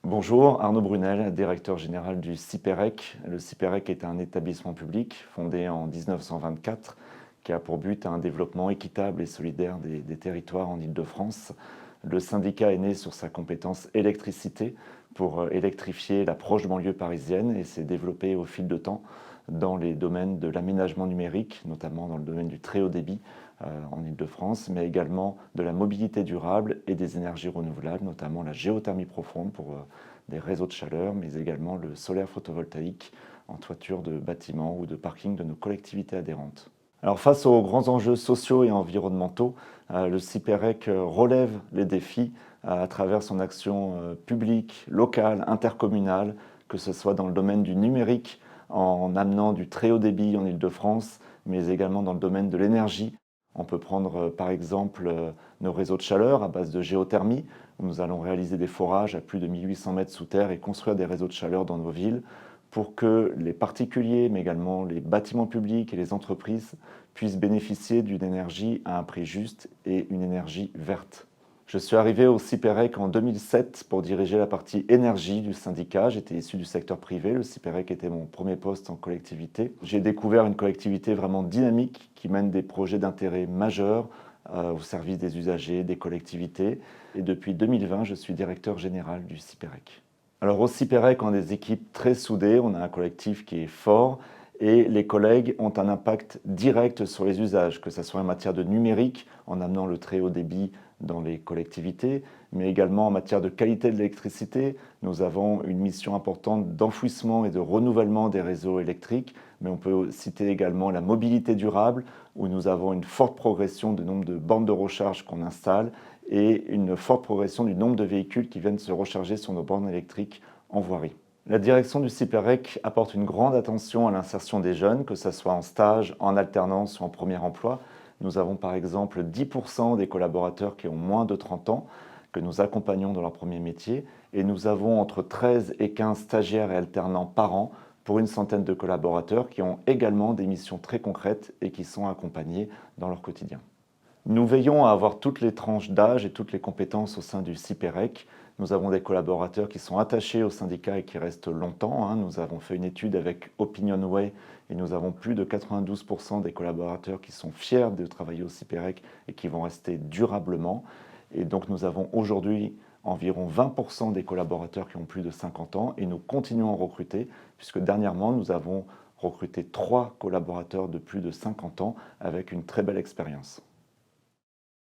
Bonjour, Arnaud Brunel, directeur général du CIPEREC. Le CIPEREC est un établissement public fondé en 1924 qui a pour but un développement équitable et solidaire des territoires en Île-de-France. Le syndicat est né sur sa compétence électricité pour électrifier la proche banlieue parisienne et s'est développé au fil de temps dans les domaines de l'aménagement numérique, notamment dans le domaine du très haut débit en Île-de-France, mais également de la mobilité durable et des énergies renouvelables, notamment la géothermie profonde pour des réseaux de chaleur, mais également le solaire photovoltaïque en toiture de bâtiments ou de parkings de nos collectivités adhérentes. Alors face aux grands enjeux sociaux et environnementaux, le CIPEREC relève les défis à travers son action publique, locale, intercommunale, que ce soit dans le domaine du numérique, en amenant du très haut débit en Île-de-France, mais également dans le domaine de l'énergie. On peut prendre par exemple nos réseaux de chaleur à base de géothermie, où nous allons réaliser des forages à plus de 1800 mètres sous terre et construire des réseaux de chaleur dans nos villes pour que les particuliers, mais également les bâtiments publics et les entreprises puissent bénéficier d'une énergie à un prix juste et une énergie verte. Je suis arrivé au CIPEREC en 2007 pour diriger la partie énergie du syndicat. J'étais issu du secteur privé, le CIPEREC était mon premier poste en collectivité. J'ai découvert une collectivité vraiment dynamique qui mène des projets d'intérêt majeur au service des usagers, des collectivités. Et depuis 2020, je suis directeur général du CIPEREC. Alors au CIPEREC, on a des équipes très soudées, on a un collectif qui est fort et les collègues ont un impact direct sur les usages, que ce soit en matière de numérique, en amenant le très haut débit dans les collectivités, mais également en matière de qualité de l'électricité. Nous avons une mission importante d'enfouissement et de renouvellement des réseaux électriques, mais on peut citer également la mobilité durable, où nous avons une forte progression du nombre de bornes de recharge qu'on installe et une forte progression du nombre de véhicules qui viennent se recharger sur nos bornes électriques en voirie. La direction du CIPEREC apporte une grande attention à l'insertion des jeunes, que ce soit en stage, en alternance ou en premier emploi. Nous avons par exemple 10% des collaborateurs qui ont moins de 30 ans, que nous accompagnons dans leur premier métier, et nous avons entre 13 et 15 stagiaires et alternants par an pour une centaine de collaborateurs qui ont également des missions très concrètes et qui sont accompagnés dans leur quotidien. Nous veillons à avoir toutes les tranches d'âge et toutes les compétences au sein du CIPEREC. Nous avons des collaborateurs qui sont attachés au syndicat et qui restent longtemps. Nous avons fait une étude avec OpinionWay et nous avons plus de 92% des collaborateurs qui sont fiers de travailler au CIPEREC et qui vont rester durablement. Et donc nous avons aujourd'hui environ 20% des collaborateurs qui ont plus de 50 ans et nous continuons à recruter puisque dernièrement nous avons recruté 3 collaborateurs de plus de 50 ans avec une très belle expérience.